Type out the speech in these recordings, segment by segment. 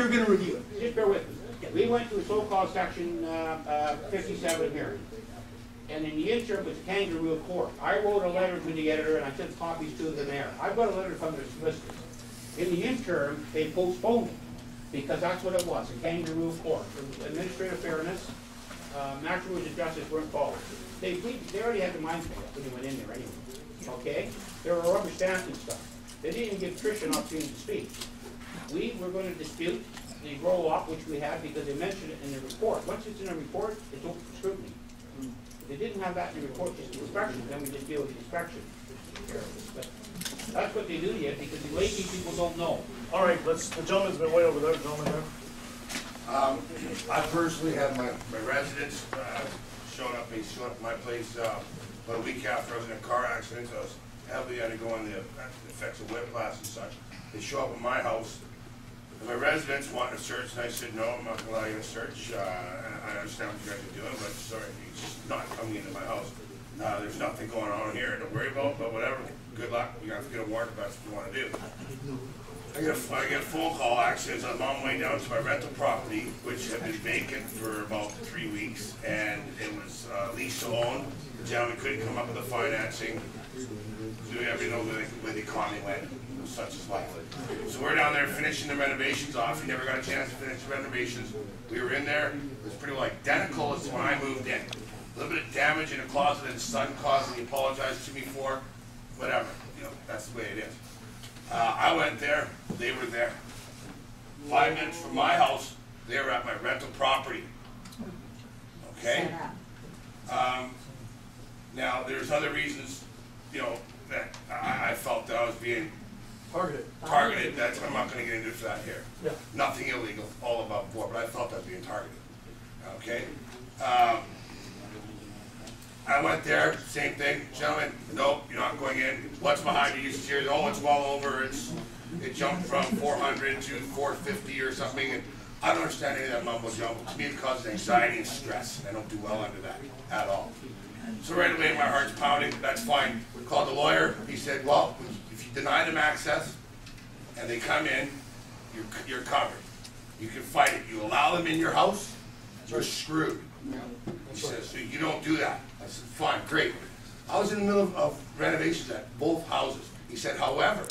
you're going to review it. Just bear with me. We went to a so-called section 57 hearing. And in the interim, with the kangaroo court, I wrote a letter to the editor and I sent copies to the mayor. I've got a letter from the solicitors. In the interim, they postponed it because that's what it was, a kangaroo court. Administrative fairness, natural rules of justice weren't followed. They already had the mind made up when they went in there anyway. Okay? There were rubber stamps and stuff. They didn't even give Trish an opportunity to speak. We were going to dispute the roll-up, which we had because they mentioned it in the report. Once it's in a report, it's open for scrutiny. If they didn't have that in the report, just the inspection, then we just deal with the inspection. But that's what they do yet because the lazy people don't know. All right, the gentleman's been way over there, gentleman there. I personally had my residents showed up at my place about a week after I was in a car accident. So I was heavily undergoing the effects of whiplash and such. They show up at my house. And my residents wanted a search, and I said, no, I'm not going to allow you to search. I understand what you guys are doing, but sorry, it's just not coming into my house. There's nothing going on here to worry about, but whatever. Good luck. You have to get a warrant if that's what you want to do. I get a phone call actually as I'm on my way down to my rental property, which had been vacant for about 3 weeks, and it was lease to own. The gentleman couldn't come up with the financing. So we know where the economy went. Such as life. So we're down there finishing the renovations off. He never got a chance to finish the renovations. We were in there. It was pretty identical as when I moved in. A little bit of damage in the closet and son caused, and he apologized to me for. Whatever. You know, that's the way it is. I went there. They were there. 5 minutes from my house, they were at my rental property. Okay? Now, there's other reasons, you know, that I felt that I was being targeted. That's, I'm not going to get into that here. Yeah. Nothing illegal, all above board, but I felt I was being targeted. Okay? I went there, same thing. Gentlemen, nope, you're not going in. What's behind you? Stairs? Oh, it's well over. It jumped from 400 to 450 or something. And I don't understand any of that mumbo jumbo. To me, it causes anxiety and stress. And I don't do well under that at all. So right away, my heart's pounding. That's fine. Called the lawyer. He said, well, if you deny them access and they come in, you're covered. You can fight it. You allow them in your house, you're screwed. He says, so you don't do that. I said, fine, great. I was in the middle of renovations at both houses. He said, however,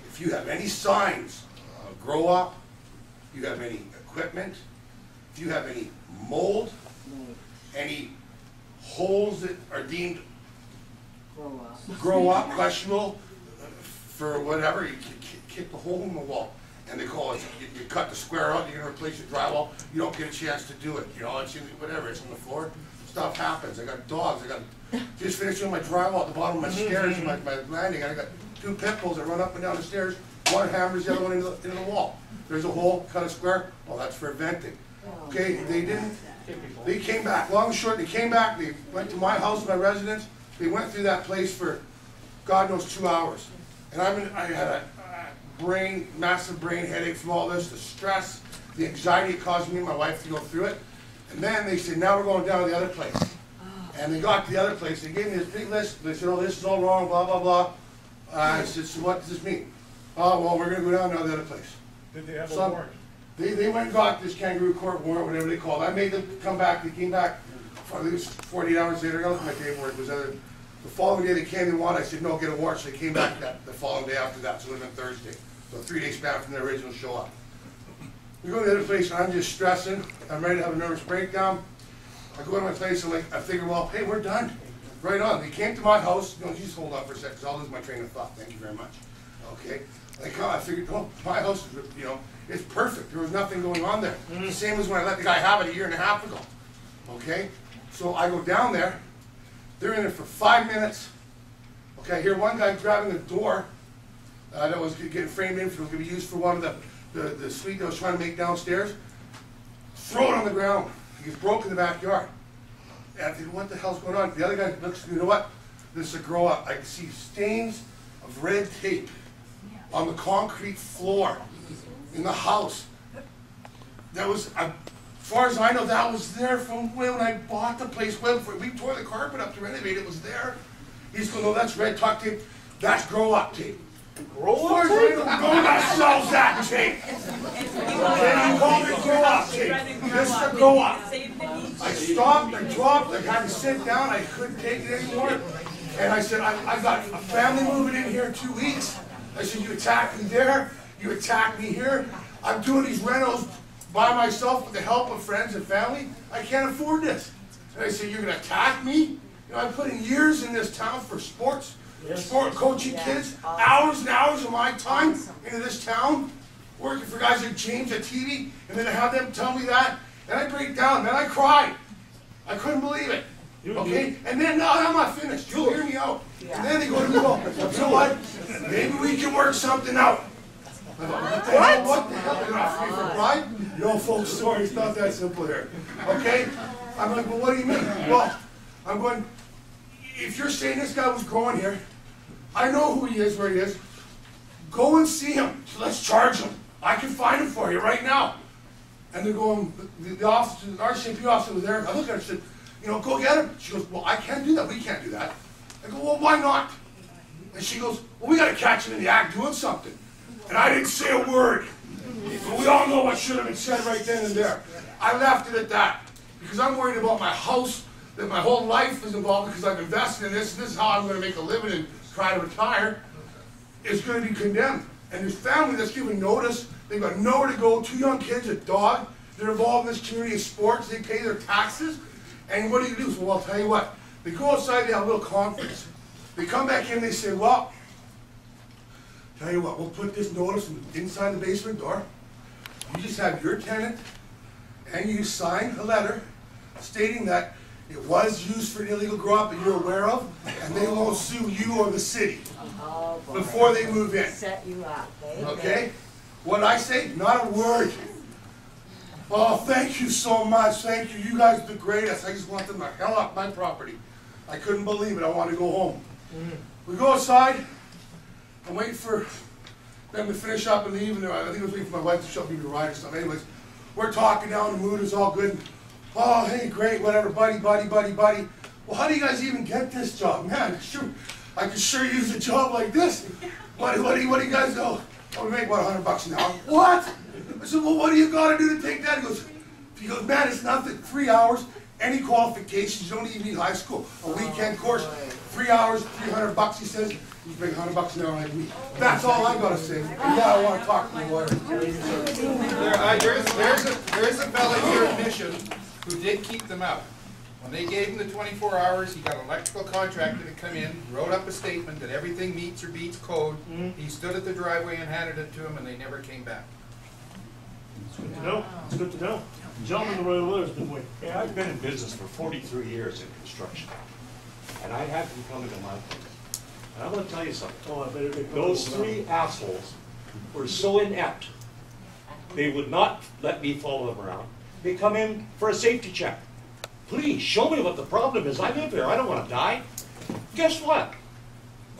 if you have any signs of grow up, you have any equipment, if you have any mold, any holes that are deemed grow up, questionable, for whatever, you kick the hole in the wall. And they call it, you cut the square out, you're going to replace your drywall, you don't get a chance to do it. You know, it's whatever, it's on the floor, stuff happens. I got dogs, just finished doing my drywall at the bottom of my stairs, my landing, I got 2 pit bulls that run up and down the stairs, one hammers the other one into the wall. There's a hole, cut a square, well, that's for venting. Okay, they came back, long and short, they came back, they went to my house, my residence, they went through that place for God knows 2 hours. And I had a massive brain headache from all this, the stress, the anxiety it caused me and my wife to go through it. And then they said, now we're going down to the other place. And they got to the other place, they gave me this big list, they said, oh, this is all wrong, blah, blah, blah. I said, so what does this mean? Oh, well, we're going to go down to the other place. Did they have a warrant? They went and got this kangaroo court warrant, whatever they call it. I made them come back, they came back, I think it was 48 hours later, I got to look at my paperwork, it was the following day they came and wanted, I said, no, get a warrant, so they came back the following day after that, so it would have been Thursday. So 3 days back from the original show up. We go to the other place, and I'm just stressing. I'm ready to have a nervous breakdown. I go to my place, and I figure, well, hey, we're done. Right on. They came to my house. No, just hold on for a second, because I'll lose my train of thought. Thank you very much. Okay. I figured, oh, my house, you know, it's perfect. There was nothing going on there. The same as when I let the guy have it a year and a half ago. Okay. So I go down there. They're in there for 5 minutes. Okay. I hear one guy grabbing the door. That was getting framed in for, was going to be used for one of the suite that I was trying to make downstairs. Throw it on the ground. He gets broke in the backyard. And I think, what the hell's going on? The other guy looks, you know what? This is a grow up. I can see stains of red tape on the concrete floor in the house. That was, as far as I know, that was there from when I bought the place. We tore the carpet up to renovate it. It was there. He's going, no, that's red tuck tape. That's grow up tape. Grow up tape? Go that sells that tape. call me grow up, Mr. Grow Up. I stopped, I dropped, I had to sit down, I couldn't take it anymore. And I said, I got a family moving in here in 2 weeks. I said, you attacked me there, you attacked me here. I'm doing these renos by myself with the help of friends and family. I can't afford this. And I said, you're gonna attack me? You know, I put in years in this town for sports, sport coaching kids, hours and hours of my time into this town, working for guys like James at TV, and then I have them tell me that, and I break down, man, I cried. I couldn't believe it. Okay? And then, no, I'm not finished. You'll hear me out. And then they go to me, well, you know what? Maybe we can work something out. I thought, what the hell? You're not free for pride? No, folks, sorry, it's not that simple here. Okay? I'm like, well, what do you mean? Well, I'm going, if you're saying this guy was growing here, I know who he is, where he is. Go and see him. Let's charge him. I can find him for you right now. And they're going, the officer, the RCMP officer was there. I looked at her and said, you know, go get him. She goes, well, I can't do that. We can't do that. I go, well, why not? And she goes, well, we got to catch him in the act doing something. And I didn't say a word. But we all know what should have been said right then and there. I left it at that. Because I'm worried about my house, that my whole life is involved because I've invested in this. This is how I'm going to make a living and try to retire. It's going to be condemned. And this family that's given notice, they've got nowhere to go, 2 young kids, a dog. They're involved in this community of sports. They pay their taxes. And what do you do? So, well, I'll tell you what. They go outside, they have a little conference. They come back in, they say, well, tell you what, we'll put this notice inside the basement door. You just have your tenant, and you sign a letter stating that it was used for an illegal grow-up that you're aware of, and they won't sue you or the city before they move in. Set you up, okay? What I say? Not a word. Oh, thank you so much. Thank you. You guys are the greatest. I just want them the hell off my property. I couldn't believe it. I wanted to go home. We go outside. I'm waiting for them to finish up and leave. And I think I was waiting for my wife to show me the ride or something. Anyways, we're talking down. The mood is all good. Oh, hey, great, whatever, buddy. Well, how do you guys even get this job? Man, sure, I could sure use a job like this. What do you guys know? Oh, we make about $100 an hour. What? I said, well, what do you got to do to take that? He goes, man, it's nothing. 3 hours, any qualifications. You don't even need high school. A weekend course, 3 hours, $300. He says, you make $100 an hour a week. That's all I got to say. And yeah, I want to talk to the lawyer. There's a fellow here at Mission who did keep them out. When they gave him the 24 hours, he got an electrical contractor to come in, wrote up a statement that everything meets or beats code. He stood at the driveway and handed it to him, and they never came back. It's good to know. It's good to know. Gentlemen, the royal lawyer's been waiting. Yeah, I've been in business for 43 years in construction, and I had them come into my place. And I'm going to tell you something. Oh, I better get Those 3 assholes were so inept, they would not let me follow them around. They come in for a safety check. Please, show me what the problem is. I live here. I don't want to die. Guess what?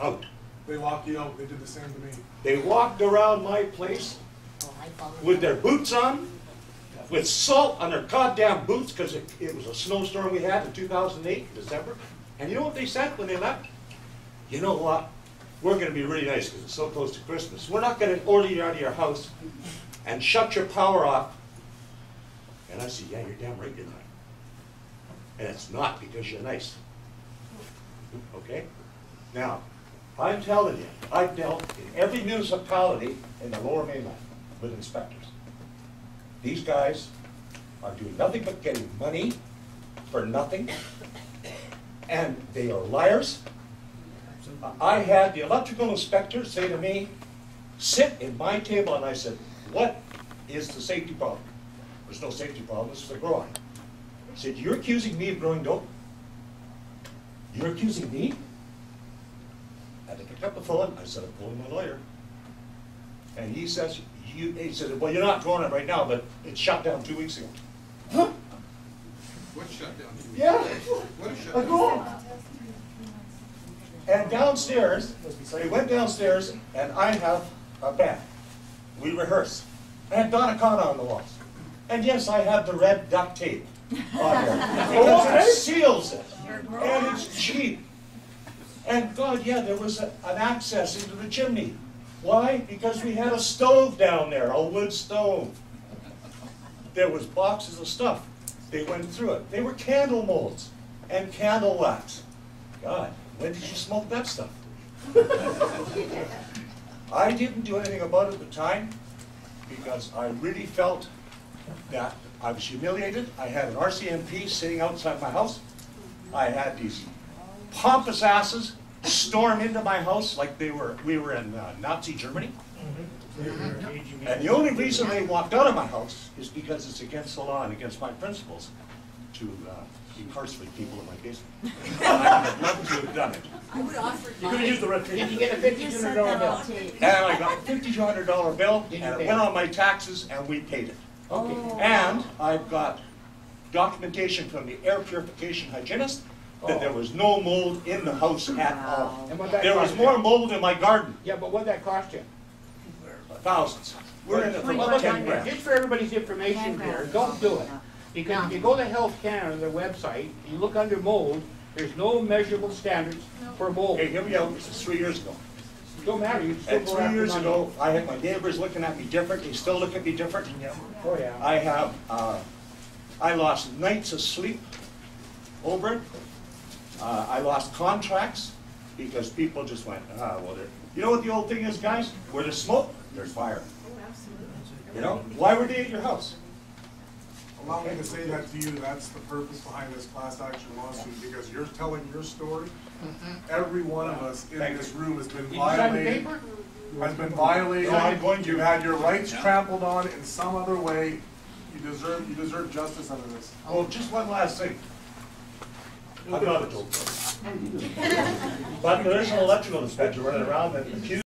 Out. They locked you out. They did the same to me. They walked around my place with their boots on, with salt on their goddamn boots, because it was a snowstorm we had in 2008, in December. And you know what they said when they left? You know what? We're going to be really nice because it's so close to Christmas. We're not going to order you out of your house and shut your power off. And I said, yeah, you're damn right you're not. And it's not because you're nice. Okay? Now, I'm telling you, I've dealt in every municipality in the Lower Mainland with inspectors. These guys are doing nothing but getting money for nothing, and they are liars. I had the electrical inspector say to me, sit in my table, and I said, what is the safety problem? There's no safety problem, this is a grow-on. I said, you're accusing me of growing dope? You're accusing me? And I picked up the phone, I said, I'm calling my lawyer. And he says, he said, well, you're not growing it right now, but it shut down 2 weeks ago. Huh? What shut down? Yeah. What shut A down? grow-on. And downstairs, we went downstairs, and I have a band. We rehearse. I had Donna Khan on the walls. And yes, I have the red duct tape on there. Because it seals it. And it's cheap. And God, yeah, there was an access into the chimney. Why? Because we had a stove down there, a wood stove. there was boxes of stuff. They went through it. They were candle molds and candle wax. God, when did you smoke that stuff? I didn't do anything about it at the time because I really felt that I was humiliated. I had an RCMP sitting outside my house. I had these pompous asses storm into my house like we were in Nazi Germany. And the only reason they walked out of my house is because it's against the law and against my principles to incarcerate people in my basement. I would love to have done it. I would offer You could have used the red tape. Did you get a $1,500 bill? And I got a $5,200 bill, and it went on my taxes, and we paid it. Okay. And I've got documentation from the air purification hygienist that there was no mold in the house at all. And what that There was cost more you? mold in my garden, Yeah, but what'd that cost you? thousands. We're in it for about 10 grand. Just for everybody's information here, don't do it. Because if you go to Health Canada, their website, you look under mold, there's no measurable standards for mold. Okay, here we go, this is 3 years ago. Don't matter, you can still And go 3 after years money. ago, I had my neighbors looking at me different, they still look at me different. Oh, yeah. I have, I lost nights of sleep over it. I lost contracts because people just went, well, you know what the old thing is, guys? Where there's smoke, there's fire. You know, why were they at your house? Allow me to say that to you, that's the purpose behind this class action lawsuit, because you're telling your story. Every one of us in this room has been Did you sign the violated. paper? Has been violated. No, I'm going to. You've had your rights trampled on in some other way. You deserve justice under this. Oh, just one last thing. I'm not a joke. But there is an electrical inspector running around that accused